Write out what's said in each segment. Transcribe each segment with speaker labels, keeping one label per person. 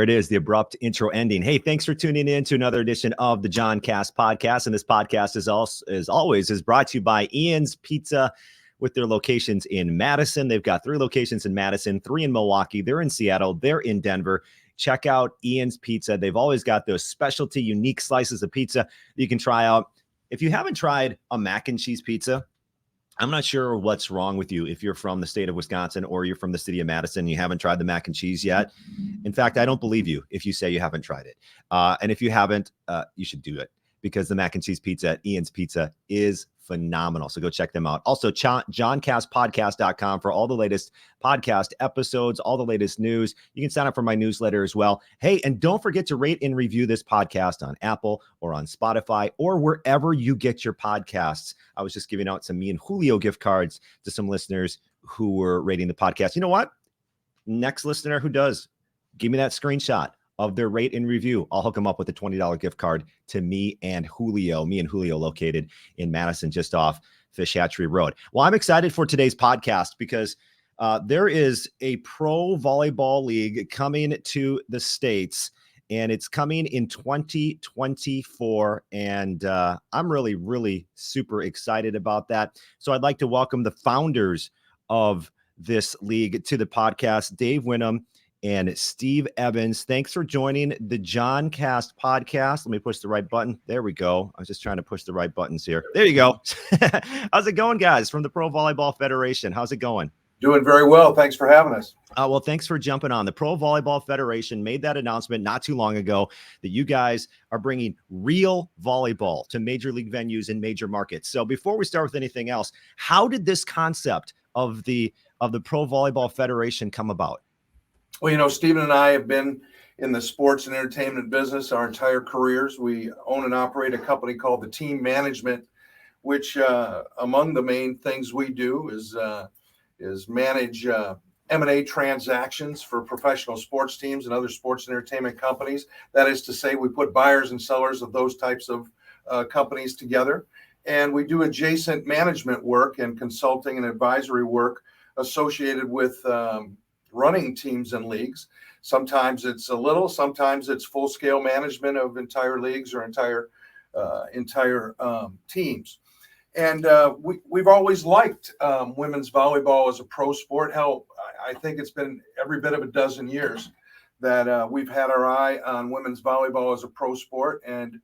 Speaker 1: it is, the abrupt intro ending. Hey, thanks for tuning in to another edition of the John Cast podcast. And this podcast is brought to you by Ian's Pizza with their locations in Madison. They've got 3 locations in Madison, 3 in Milwaukee. They're in Seattle. They're in Denver. Check out Ian's Pizza. They've always got those specialty, unique slices of pizza that you can try out. If you haven't tried a mac and cheese pizza, I'm not sure what's wrong with you if you're from the state of Wisconsin or you're from the city of Madison and you haven't tried the mac and cheese yet. In fact, I don't believe you if you say you haven't tried it. And if you haven't, you should do it because the mac and cheese pizza at Ian's Pizza is phenomenal. So go check them out. Also, JohnCastPodcast.com for all the latest podcast episodes, all the latest news. You can sign up for my newsletter as well. Hey, and don't forget to rate and review this podcast on Apple or on Spotify or wherever you get your podcasts. I was just giving out some Me and Julio gift cards to some listeners who were rating the podcast. You know what? Next listener who does, give me that screenshot of their rate and review. I'll hook them up with a $20 gift card to Me and Julio located in Madison, just off Fish Hatchery Road. Well, I'm excited for today's podcast because there is a pro volleyball league coming to the States, and it's coming in 2024. And I'm really, really super excited about that. So I'd like to welcome the founders of this league to the podcast, Dave Whinham and Steve Evans. Thanks for joining the John Cast podcast. Let me push the right button. There we go. I was just trying to push the right buttons here. There you go. How's it going, guys, from the Pro Volleyball Federation? How's it going?
Speaker 2: Doing very well. Thanks for having us.
Speaker 1: Well, thanks for jumping on. The Pro Volleyball Federation made that announcement not too long ago that you guys are bringing real volleyball to major league venues in major markets. So before we start with anything else, how did this concept of the Pro Volleyball Federation come about?
Speaker 2: Well, you know, Stephen and I have been in the sports and entertainment business our entire careers. We own and operate a company called the Team Management, which among the main things we do is manage M&A transactions for professional sports teams and other sports and entertainment companies. That is to say, we put buyers and sellers of those types of companies together. And we do adjacent management work and consulting and advisory work associated with running teams and leagues. Sometimes it's a little, sometimes it's full-scale management of entire leagues or entire teams. And we've always liked women's volleyball as a pro sport. Hell, I think it's been every bit of a dozen years that we've had our eye on women's volleyball as a pro sport. And,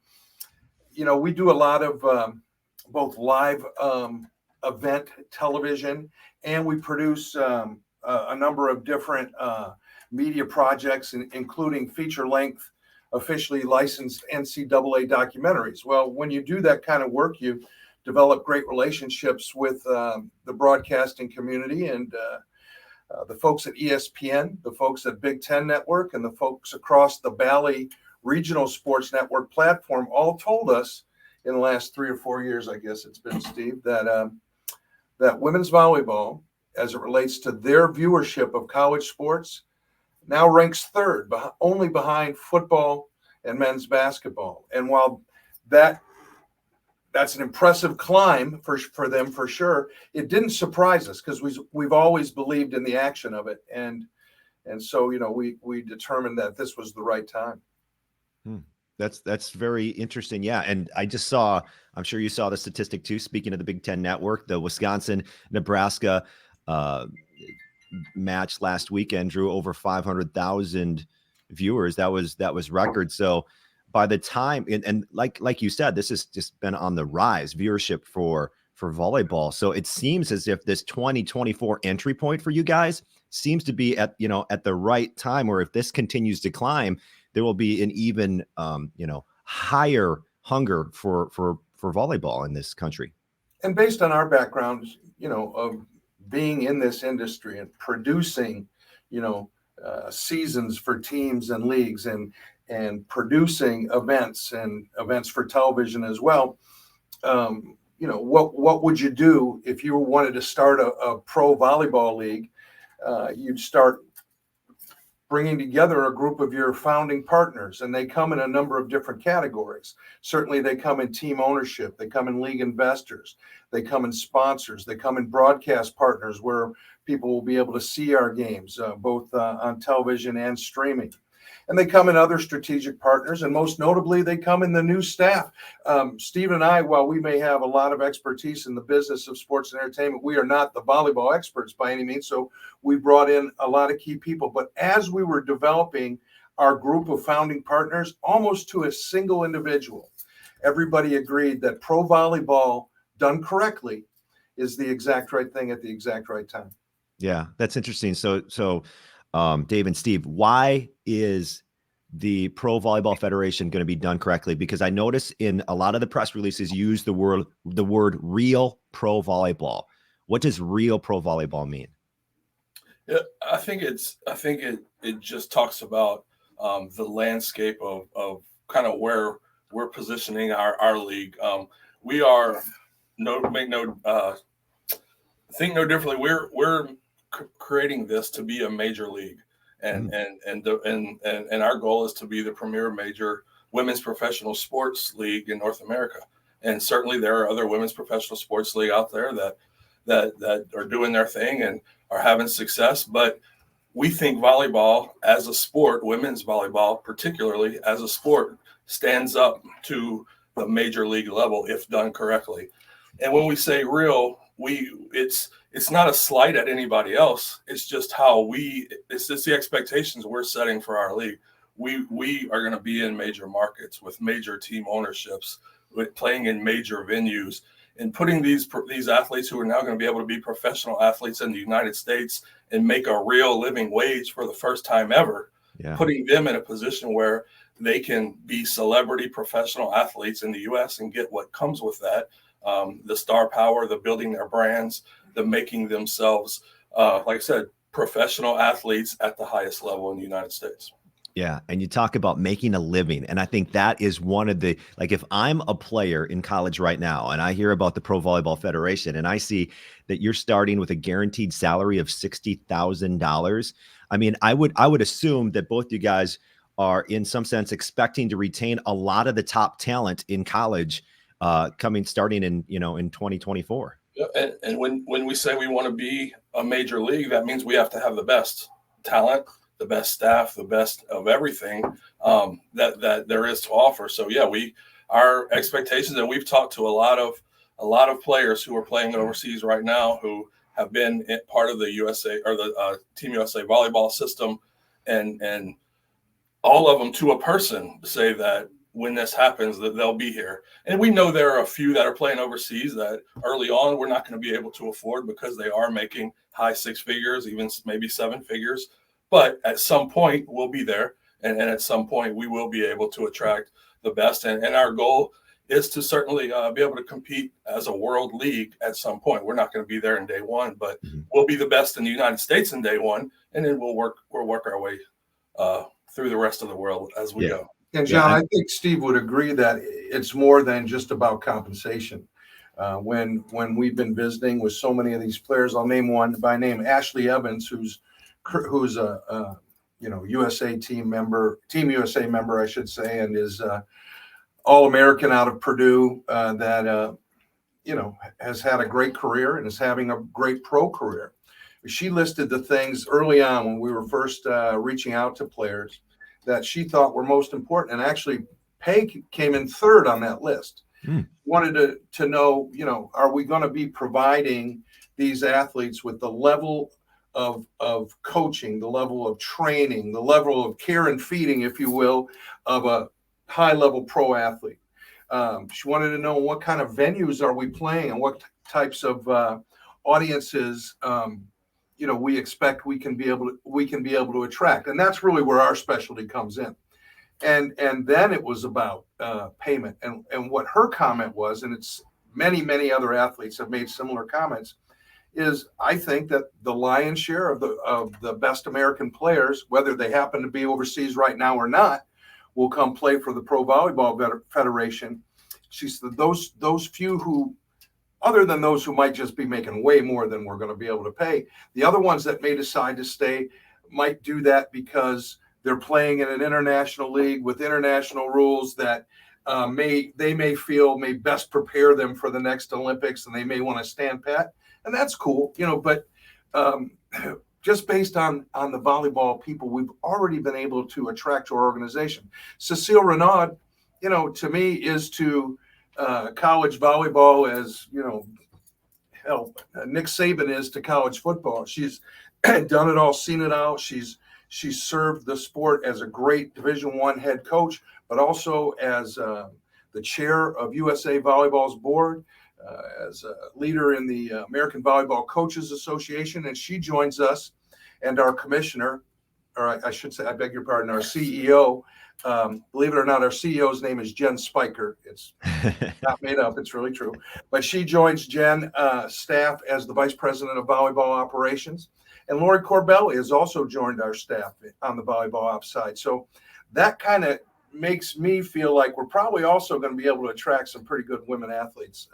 Speaker 2: you know, we do a lot of both live event television, and we produce a number of different media projects, including feature-length, officially licensed NCAA documentaries. Well, when you do that kind of work, you develop great relationships with the broadcasting community and the folks at ESPN, the folks at Big Ten Network, and the folks across the Bally Regional Sports Network platform all told us in the last 3 or 4 years, I guess it's been, Steve, that women's volleyball, as it relates to their viewership of college sports, now ranks 3rd, only behind football and men's basketball. And while that's an impressive climb for them for sure, it didn't surprise us because we've always believed in the action of it. And so, you know, we determined that this was the right time.
Speaker 1: That's very interesting. Yeah. And I just saw, I'm sure you saw the statistic too, speaking of the Big Ten Network, the Wisconsin-Nebraska match last weekend drew over 500,000 viewers. That was record. So by the time, and like you said, this has just been on the rise, viewership for volleyball. So it seems as if this 2024 entry point for you guys seems to be at the right time, or if this continues to climb, there will be an even, higher hunger for volleyball in this country.
Speaker 2: And based on our background, of being in this industry and producing, seasons for teams and leagues and producing events for television as well. What would you do if you wanted to start a pro volleyball league? You'd start bringing together a group of your founding partners, and they come in a number of different categories. Certainly they come in team ownership, they come in league investors, they come in sponsors, they come in broadcast partners where people will be able to see our games, both on television and streaming. And they come in other strategic partners, and most notably, they come in the new staff. Steve and I, while we may have a lot of expertise in the business of sports and entertainment, we are not the volleyball experts by any means. So we brought in a lot of key people. But as we were developing our group of founding partners, almost to a single individual, everybody agreed that pro volleyball done correctly is the exact right thing at the exact right time.
Speaker 1: Yeah, that's interesting. So Dave and Steve, why is the Pro Volleyball Federation going to be done correctly? Because I notice in a lot of the press releases you use the word real pro volleyball. What does real pro volleyball mean?
Speaker 3: Yeah, I think it just talks about the landscape of kind of where we're positioning our league. We are think no differently. We're creating this to be a major league, and our goal is to be the premier major women's professional sports league in North America. And certainly there are other women's professional sports league out there that are doing their thing and are having success. But we think volleyball as a sport, women's volleyball particularly as a sport, stands up to the major league level if done correctly. And when we say real, it's not a slight at anybody else. It's just it's just the expectations we're setting for our league. We are going to be in major markets with major team ownerships, with playing in major venues, and putting these athletes who are now going to be able to be professional athletes in the United States and make a real living wage for the first time ever, putting them in a position where they can be celebrity professional athletes in the U.S. and get what comes with that, the star power, the building their brands, the making themselves, like I said, professional athletes at the highest level in the United States.
Speaker 1: Yeah. And you talk about making a living. And I think that is one of the, like, if I'm a player in college right now and I hear about the Pro Volleyball Federation and I see that you're starting with a guaranteed salary of $60,000, I mean, I would assume that both you guys are in some sense expecting to retain a lot of the top talent in college starting in 2024.
Speaker 3: Yeah, and when we say we want to be a major league, that means we have to have the best talent, the best staff, the best of everything that there is to offer. So yeah, our expectations, and we've talked to a lot of players who are playing overseas right now who have been part of the USA or the Team USA volleyball system, and all of them to a person say that when this happens that they'll be here. And we know there are a few that are playing overseas that early on we're not going to be able to afford because they are making high six figures, even maybe seven figures. But at some point we'll be there. And at some point we will be able to attract the best. And our goal is to certainly be able to compete as a world league at some point. We're not going to be there in day one, but we'll be the best in the United States in day one. And then we'll work our way through the rest of the world as we go.
Speaker 2: And John, I think Steve would agree that it's more than just about compensation. When we've been visiting with so many of these players, I'll name one by name, Ashley Evans, who's a USA Team USA member, I should say, and is All-American out of Purdue that has had a great career and is having a great pro career. She listed the things early on when we were first reaching out to players that she thought were most important, and actually pay came in third on that list. Wanted to know, are we going to be providing these athletes with the level of coaching, the level of training, the level of care and feeding, if you will, of a high-level pro athlete. She wanted to know what kind of venues are we playing and what types of audiences we expect we can be able to attract, and that's really where our specialty comes in. And then it was about payment, and what her comment was, and it's many other athletes have made similar comments, is I think that the lion's share of the best American players, whether they happen to be overseas right now or not, will come play for the Pro Volleyball Federation. She said those few who, other than those who might just be making way more than we're going to be able to pay, the other ones that may decide to stay might do that because they're playing in an international league with international rules that they may feel may best prepare them for the next Olympics, and they may want to stand pat, and that's cool, but just based on the volleyball people we've already been able to attract to our organization. Cecile Renaud, to me is to college volleyball as, hell, Nick Saban is to college football. She's done it all, seen it all. She's served the sport as a great Division I head coach, but also as the chair of USA Volleyball's board, as a leader in the American Volleyball Coaches Association. And she joins us, and our commissioner, or I should say, I beg your pardon, our CEO. Believe it or not, our CEO's name is Jen Spiker. It's not made up. It's really true. But she joins Jen staff as the vice president of volleyball operations. And Lori Corbelli has also joined our staff on the volleyball ops side. So that kind of makes me feel like we're probably also going to be able to attract some pretty good women athletes.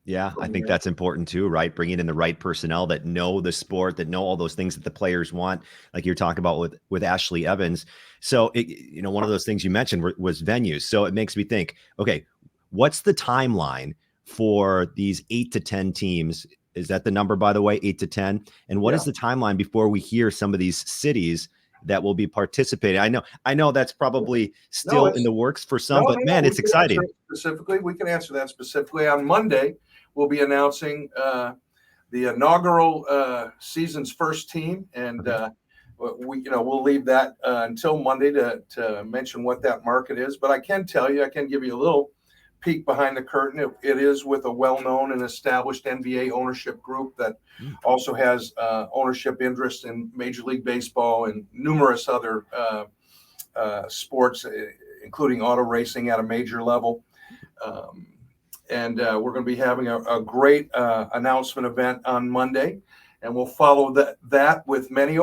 Speaker 1: Yeah, I think that's important too, right? Bringing in the right personnel that know the sport, that know all those things that the players want, like you're talking about with Ashley Evans. So, one of those things you mentioned was venues. So it makes me think, okay, what's the timeline for these 8 to 10 teams? Is that the number, by the way, 8 to 10? And what is the timeline before we hear some of these cities that will be participating? I know that's probably still in the works for some, but man, it's exciting.
Speaker 2: Specifically, we can answer that specifically. On Monday, we'll be announcing the inaugural season's first team, and we'll leave that until Monday to mention what that market is. But I can tell you, I can give you a little peek behind the curtain. It is with a well-known and established NBA ownership group that also has ownership interest in Major League Baseball and numerous other sports, including auto racing at a major level. And we're going to be having a great announcement event on Monday, and we'll follow that with many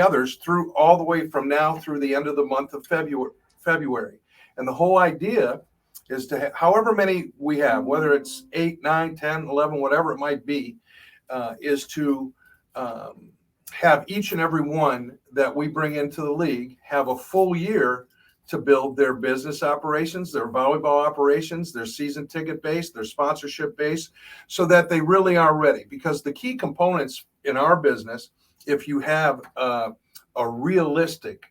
Speaker 2: others through all the way from now through the end of the month of February. And the whole idea is to however many we have, whether it's 8, 9, 10, 11, whatever it might be, is to have each and every one that we bring into the league have a full year to build their business operations, their volleyball operations, their season ticket base, their sponsorship base, so that they really are ready. Because the key components in our business, if you have a realistic,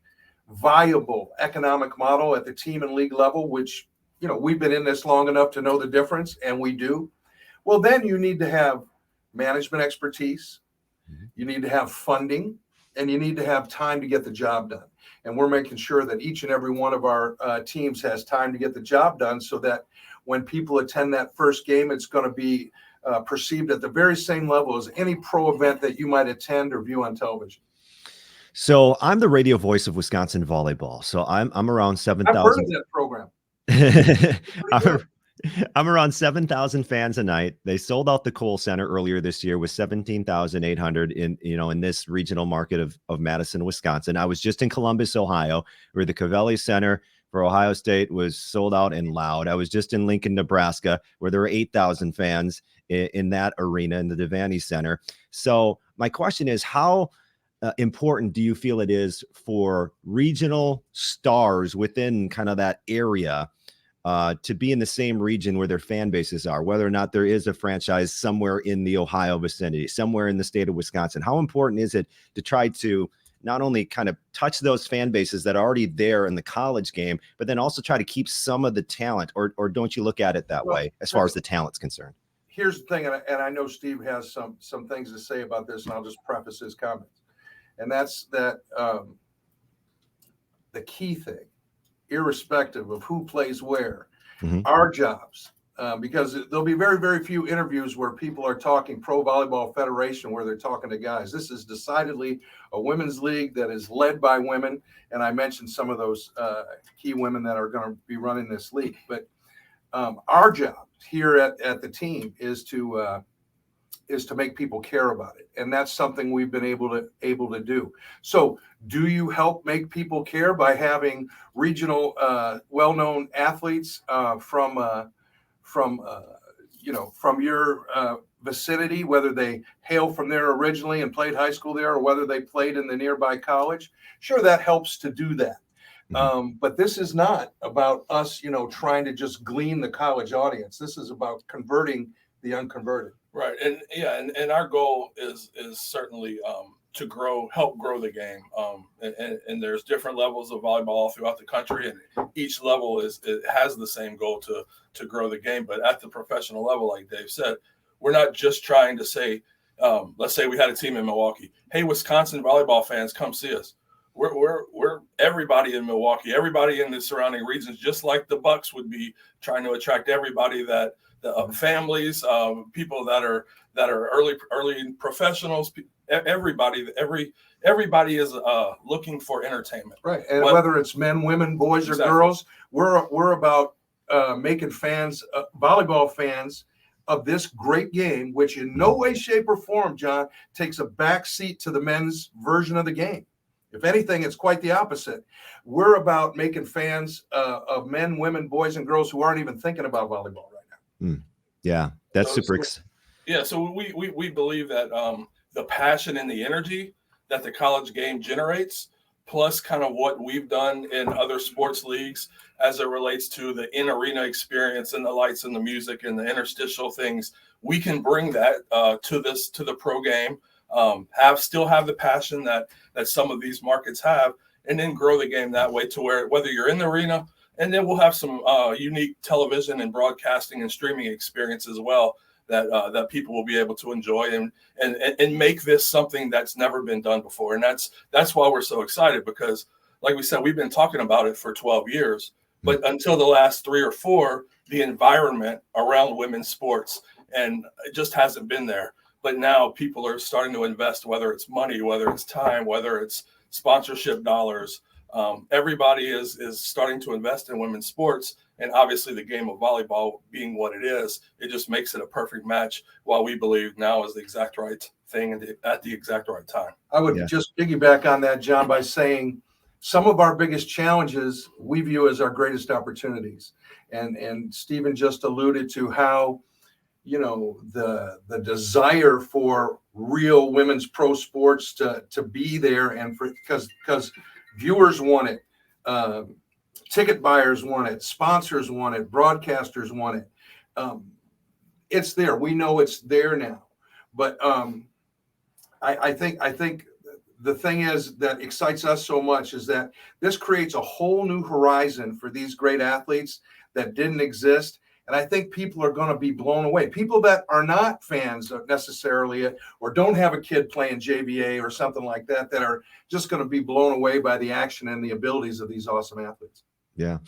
Speaker 2: viable economic model at the team and league level, which, we've been in this long enough to know the difference, and we do, well, then you need to have management expertise, you need to have funding, and you need to have time to get the job done. And we're making sure that each and every one of our teams has time to get the job done, so that when people attend that first game, it's going to be perceived at the very same level as any pro event that you might attend or view on television.
Speaker 1: So I'm the radio voice of Wisconsin volleyball. So I'm around 7,000.
Speaker 2: I've heard of that program.
Speaker 1: I'm around 7,000 fans a night. They sold out the Kohl Center earlier this year with 17,800 in this regional market of Madison, Wisconsin. I was just in Columbus, Ohio, where the Covelli Center for Ohio State was sold out and loud. I was just in Lincoln, Nebraska, where there were 8,000 fans in that arena in the Devaney Center. So my question is, how important do you feel it is for regional stars within kind of that area to be in the same region where their fan bases are, whether or not there is a franchise somewhere in the Ohio vicinity, somewhere in the state of Wisconsin? How important is it to try to not only kind of touch those fan bases that are already there in the college game, but then also try to keep some of the talent, or don't you look at it that way as far as the talent's concerned?
Speaker 2: Here's the thing, and I know Steve has some things to say about this, and I'll just preface his comments. And that's that the key thing, irrespective of who plays where, our jobs, because there'll be very, very few interviews where people are talking Pro Volleyball Federation, where they're talking to guys. This is decidedly a women's league that is led by women. And I mentioned some of those key women that are going to be running this league. But our job here at the team is to make people care about it. And that's something we've been able to do. So do you help make people care by having regional well-known athletes from your vicinity, whether they hail from there originally and played high school there, or whether they played in the nearby college? Sure, that helps to do that. But this is not about us, trying to just glean the college audience. This is about converting the unconverted.
Speaker 3: Right. And our goal is certainly help grow the game. And there's different levels of volleyball throughout the country, and each level it has the same goal to grow the game. But at the professional level, like Dave said, we're not just trying to say, let's say we had a team in Milwaukee. Hey, Wisconsin volleyball fans, come see us. We're everybody in Milwaukee, everybody in the surrounding regions, just like the Bucks would be trying to attract everybody that the families, people that are early professionals. Everybody is looking for entertainment,
Speaker 2: right? And whether it's men, women, boys, or girls, we're about making fans, volleyball fans, of this great game, which in no way, shape, or form, John, takes a back seat to the men's version of the game. If anything, it's quite the opposite. We're about making fans of men, women, boys, and girls who aren't even thinking about volleyball right now.
Speaker 1: Yeah, that's super exciting.
Speaker 3: Yeah, so we believe that the passion and the energy that the college game generates, plus kind of what we've done in other sports leagues as it relates to the in-arena experience and the lights and the music and the interstitial things, we can bring that to the pro game, still have the passion that some of these markets have, and then grow the game that way to where whether you're in the arena, and then we'll have some unique television and broadcasting and streaming experience as well that people will be able to enjoy and make this something that's never been done before. And that's why we're so excited, because like we said, we've been talking about it for 12 years, but until the last 3 or 4, the environment around women's sports and it just hasn't been there. But now people are starting to invest, whether it's money, whether it's time, whether it's sponsorship dollars. Everybody is starting to invest in women's sports. And obviously the game of volleyball being what it is, it just makes it a perfect match, while we believe now is the exact right thing at the exact right time.
Speaker 2: I would just piggyback on that, John, by saying some of our biggest challenges we view as our greatest opportunities. And Stephen just alluded to how, the desire for real women's pro sports to be there, and because viewers want it, ticket buyers want it, sponsors want it, broadcasters want it. It's there. We know it's there now. But I think the thing is that excites us so much is that this creates a whole new horizon for these great athletes that didn't exist. And I think people are going to be blown away. People that are not fans necessarily, or don't have a kid playing JVA or something like that are just going to be blown away by the action and the abilities of these awesome athletes.
Speaker 1: Yeah,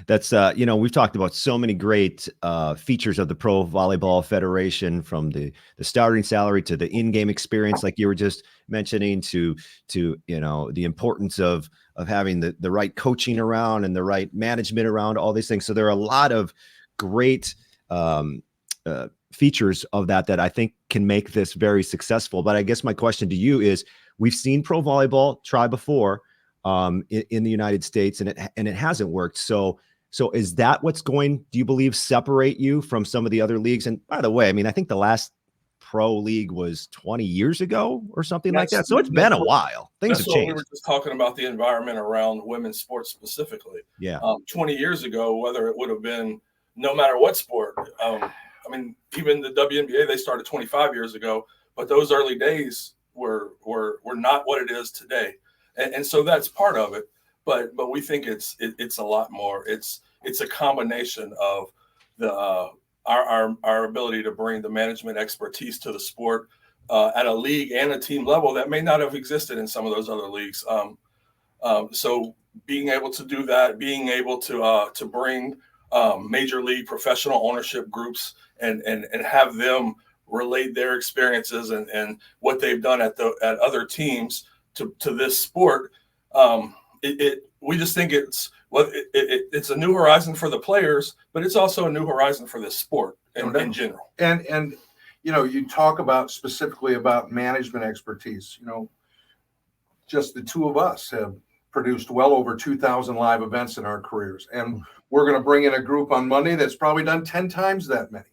Speaker 1: that's, we've talked about so many great features of the Pro Volleyball Federation, from the starting salary to the in-game experience, like you were just mentioning, to the importance of having the right coaching around and the right management around all these things. So there are a lot of great features of that I think can make this very successful. But I guess my question to you is, we've seen pro volleyball try before in the United States, and it hasn't worked. So is that what's going, do you believe, separate you from some of the other leagues? And by the way, I mean, I think the last pro league was 20 years ago or something like that. So it's been a while. Things have changed.
Speaker 3: We were just talking about the environment around women's sports specifically.
Speaker 1: Yeah.
Speaker 3: 20 years ago, whether it would have been no matter what sport. I mean, even the WNBA, they started 25 years ago, but those early days were not what it is today. And so that's part of it. But we think it's a lot more. It's a combination of our ability to bring the management expertise to the sport at a league and a team level that may not have existed in some of those other leagues. So being able to do that, being able to bring major league professional ownership groups and have them relate their experiences and what they've done at other teams to this sport. We just think it's a new horizon for the players, but it's also a new horizon for this sport in general.
Speaker 2: And you talk about specifically about management expertise. Just the two of us have produced well over 2,000 live events in our careers, and we're going to bring in a group on Monday that's probably done 10 times that many.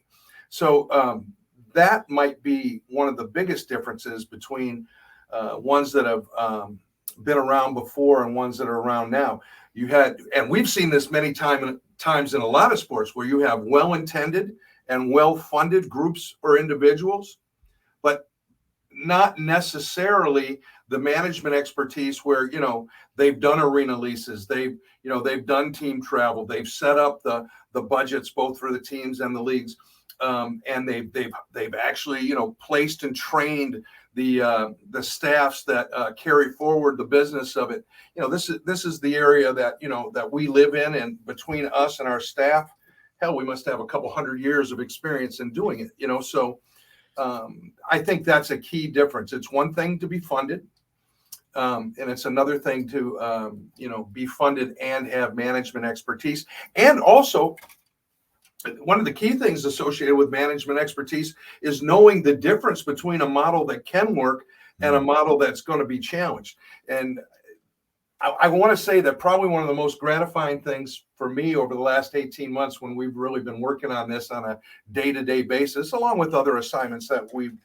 Speaker 2: So that might be one of the biggest differences between ones that have been around before and ones that are around now. And we've seen this many times in a lot of sports, where you have well-intended and well-funded groups or individuals, but not necessarily the management expertise where, they've done arena leases, they've done team travel, they've set up the budgets both for the teams and the leagues, and they've actually placed and trained the staffs that carry forward the business of it. This is the area that that we live in, and between us and our staff, hell, we must have a couple hundred years of experience in doing it. So I think that's a key difference. It's one thing to be funded, and it's another thing to be funded and have management expertise. And also, one of the key things associated with management expertise is knowing the difference between a model that can work and a model that's going to be challenged. And I want to say that probably one of the most gratifying things for me over the last 18 months, when we've really been working on this on a day-to-day basis, along with other assignments that we've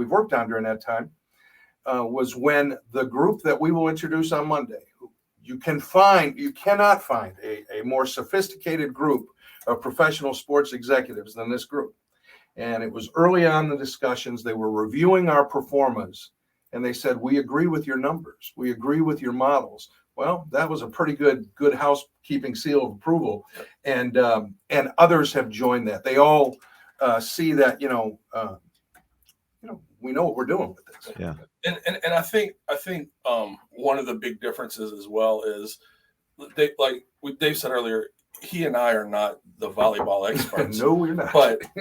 Speaker 2: worked on during that time, was when the group that we will introduce on Monday, you cannot find a more sophisticated group of professional sports executives than this group. And it was early on in the discussions, they were reviewing our performance, and they said, we agree with your numbers, we agree with your models. Well, that was a pretty good housekeeping seal of approval. And others have joined that. They all see that, we know what we're doing with this.
Speaker 1: Yeah.
Speaker 3: And I think one of the big differences as well is Dave said earlier, he and I are not the volleyball experts.
Speaker 2: No, we're not.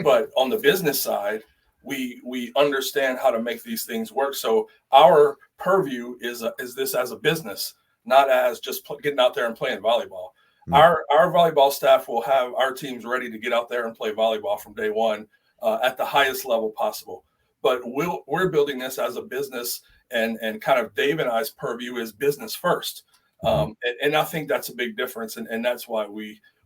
Speaker 3: But on the business side, we understand how to make these things work. So our purview is this as a business, not as just getting out there and playing volleyball. Mm-hmm. Our volleyball staff will have our teams ready to get out there and play volleyball from day one at the highest level possible. But we're building this as a business, and kind of Dave and I's purview is business first. And I think that's a big difference, and that's why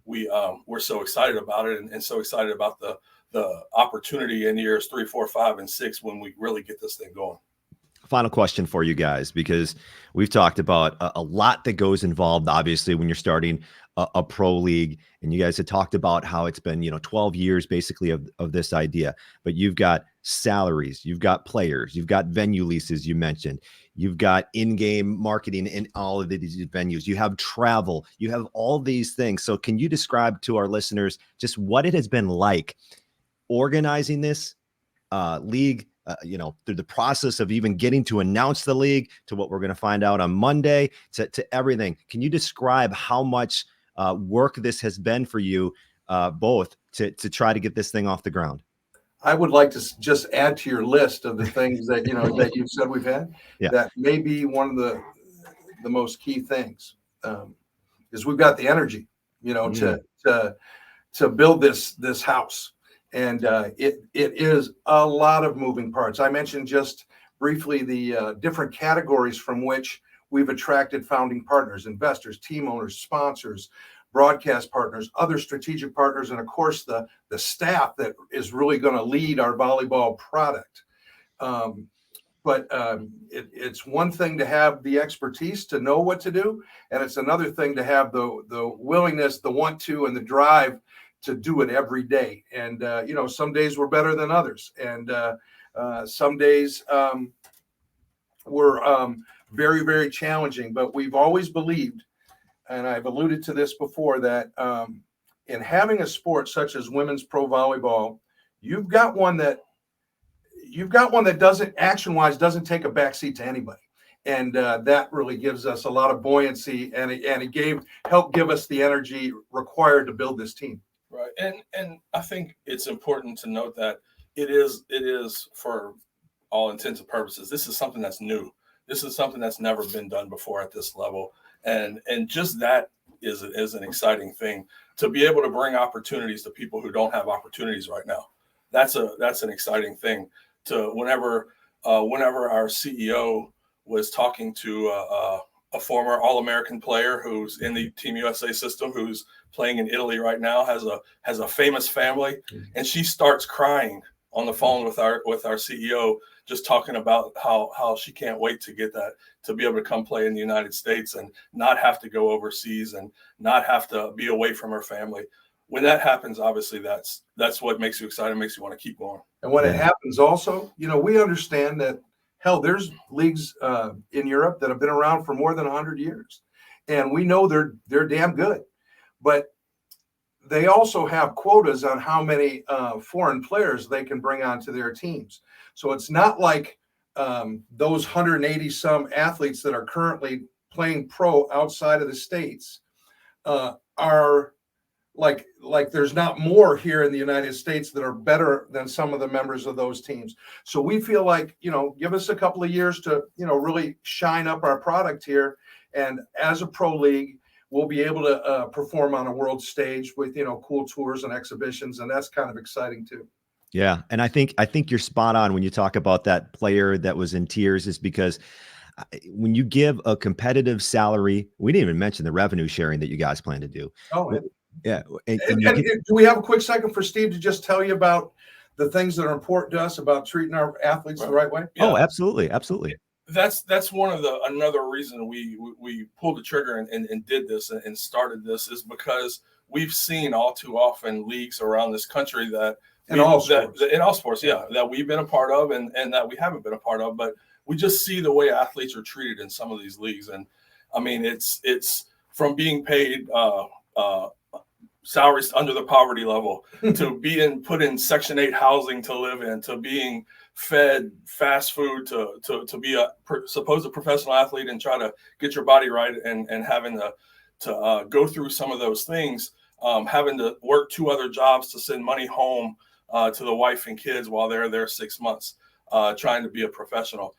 Speaker 3: we're so excited about it, and so excited about the opportunity in years 3, 4, 5, and 6 when we really get this thing going.
Speaker 1: Final question for you guys, because we've talked about a lot that goes involved, obviously, when you're starting a pro league, and you guys had talked about how it's been 12 years basically of this idea. But you've got salaries, you've got players, you've got venue leases, you mentioned, you've got in-game marketing in all of these venues, you have travel, you have all these things. So can you describe to our listeners just what it has been like organizing this league, through the process of even getting to announce the league, to what we're going to find out on Monday, to everything? Can you describe how much work this has been for you both to try to get this thing off the ground?
Speaker 2: I would like to just add to your list of the things that that you've said we've had. Yeah. That may be one of the most key things is we've got the energy, to build this house, and it is a lot of moving parts. I mentioned just briefly the different categories from which we've attracted founding partners, investors, team owners, sponsors, broadcast partners, other strategic partners, and of course the staff that is really going to lead our volleyball product. But it's one thing to have the expertise to know what to do, and it's another thing to have the willingness, the want to, and the drive to do it every day. And some days we're better than others, and some days we're very, very challenging. But we've always believed, and I've alluded to this before, that in having a sport such as women's pro volleyball, you've got one that doesn't, action-wise, doesn't take a backseat to anybody, and that really gives us a lot of buoyancy, and it helped give us the energy required to build this team.
Speaker 3: Right, and I think it's important to note that it is for all intents and purposes, this is something that's new. This is something that's never been done before at this level. And just that is an exciting thing, to be able to bring opportunities to people who don't have opportunities right now. That's an exciting thing. To whenever our CEO was talking to a former All-American player who's in the Team USA system, who's playing in Italy right now, has a famous family, and she starts crying on the phone with our CEO, just talking about how she can't wait to get that, to be able to come play in the United States and not have to go overseas and not have to be away from her family. when that happens, obviously that's what makes you excited, makes you want to keep going.
Speaker 2: And when it happens also, we understand that, hell, there's leagues in Europe that have been around for more than 100 years. And we know they're damn good. But they also have quotas on how many foreign players they can bring onto their teams. So it's not like those 180 some athletes that are currently playing pro outside of the States are like there's not more here in the United States that are better than some of the members of those teams. So we feel like, give us a couple of years to, really shine up our product here. And as a pro league, we'll be able to perform on a world stage with, cool tours and exhibitions. And that's kind of exciting too.
Speaker 1: Yeah. And I think you're spot on when you talk about that player that was in tears, is because when you give a competitive salary, we didn't even mention the revenue sharing that you guys plan to do.
Speaker 2: Oh,
Speaker 1: yeah.
Speaker 2: And do we have a quick second for Steve to just tell you about the things that are important to us about treating our athletes the right way?
Speaker 1: Yeah. Oh, absolutely. Absolutely.
Speaker 3: That's one of another reason we pulled the trigger and did this and started this, is because we've seen all too often leagues around this country that in all sports, that we've been a part of and that we haven't been a part of, but we just see the way athletes are treated in some of these leagues. And I mean, it's from being paid salaries under the poverty level to being put in Section 8 housing to live in, to being fed fast food, to be a supposed professional athlete and try to get your body right, and having to go through some of those things, having to work 2 other jobs to send money home to the wife and kids while they're there 6 months, trying to be a professional.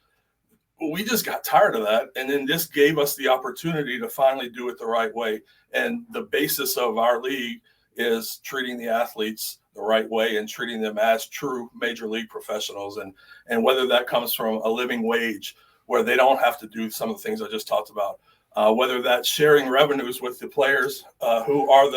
Speaker 3: We just got tired of that. And then this gave us the opportunity to finally do it the right way. And the basis of our league is treating the athletes the right way and treating them as true major league professionals. And whether that comes from a living wage where they don't have to do some of the things I just talked about, whether that's sharing revenues with the players who are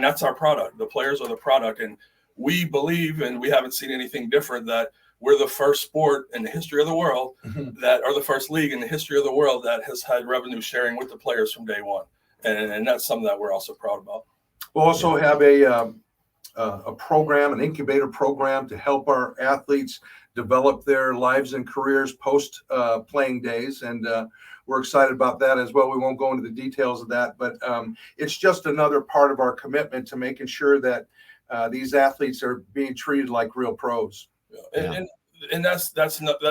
Speaker 3: that's our product. The players are the product. And we believe, and we haven't seen anything different, that we're the first sport in the history of the world the first league in the history of the world that has had revenue sharing with the players from day one. And that's something that we're also proud about.
Speaker 2: We'll also have a program, an incubator program, to help our athletes develop their lives and careers post playing days. And we're excited about that as well. We won't go into the details of that, but it's just another part of our commitment to making sure that these athletes are being treated like real pros.
Speaker 3: And that's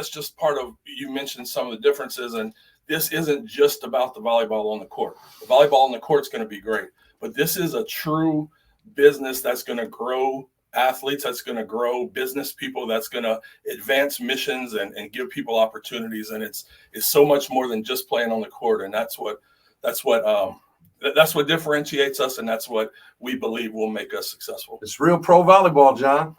Speaker 3: just part of, you mentioned some of the differences, and this isn't just about the volleyball on the court. The volleyball on the court is going to be great, but this is a true business that's going to grow athletes, that's going to grow business people, that's going to advance missions and give people opportunities. And it's so much more than just playing on the court. And that's what differentiates us, and that's what we believe will make us successful.
Speaker 2: It's real pro volleyball, John.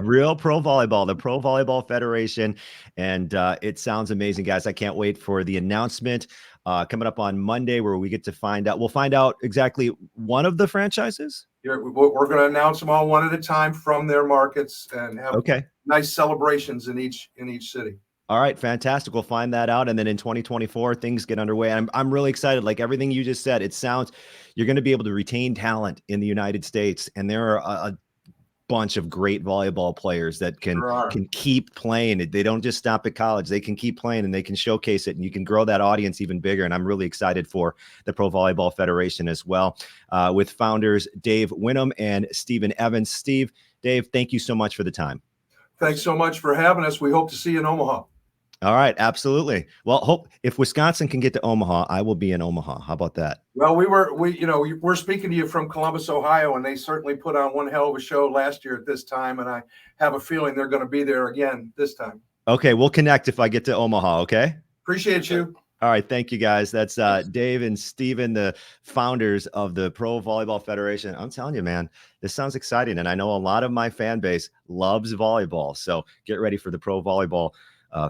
Speaker 1: Real pro volleyball, the Pro Volleyball Federation. And it sounds amazing, guys. I can't wait for the announcement coming up on Monday, where we get to find out. We'll find out exactly one of the franchises.
Speaker 2: We're going to announce them all one at a time from their markets and have nice celebrations in each city.
Speaker 1: All right, fantastic. We'll find that out. And then in 2024, things get underway. I'm really excited. Like everything you just said, it sounds you're going to be able to retain talent in the United States. And there are a bunch of great volleyball players that can keep playing. They don't just stop at college. They can keep playing and they can showcase it, and you can grow that audience even bigger. And I'm really excited for the Pro Volleyball Federation as well, with founders Dave Whinham and Stephen Evans. Dave, thank you so much for the time.
Speaker 2: Thanks so much for having us. We hope to see you in Omaha.
Speaker 1: All right, absolutely. Well, if Wisconsin can get to Omaha, I will be in Omaha. How about that?
Speaker 2: Well, we're speaking to you from Columbus, Ohio, and they certainly put on one hell of a show last year at this time, and I have a feeling they're going to be there again this time. Okay, we'll connect if I get to Omaha, okay? Appreciate you. All right, thank you, guys. That's Dave and Stephen, the founders of the Pro Volleyball Federation. I'm telling you, man, this sounds exciting, and I know a lot of my fan base loves volleyball, so get ready for the Pro Volleyball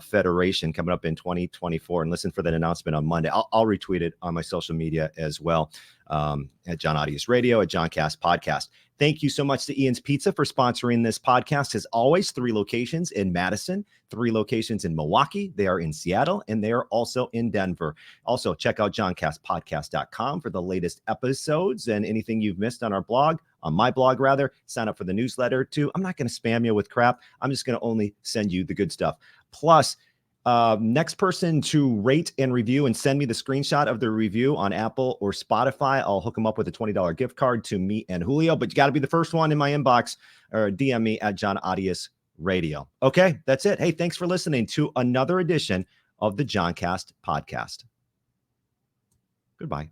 Speaker 2: Federation coming up in 2024, and listen for that announcement on Monday. I'll retweet it on my social media as well, at John Audius Radio, at John Cast Podcast. Thank you so much to Ian's Pizza for sponsoring this podcast. As always, 3 locations in Madison, 3 locations in Milwaukee. They are in Seattle, and they are also in Denver. Also, check out johncastpodcast.com for the latest episodes and anything you've missed on our blog.
Speaker 1: on my blog, rather. Sign up for the newsletter too. I'm not going to spam you with crap. I'm just going to only send you the good stuff. Plus, next person to rate and review and send me the screenshot of the review on Apple or Spotify, I'll hook them up with a $20 gift card to me and Julio. But you got to be the first one in my inbox or DM me at John Audius Radio. Okay, that's it. Hey, thanks for listening to another edition of the Johncast podcast. Goodbye.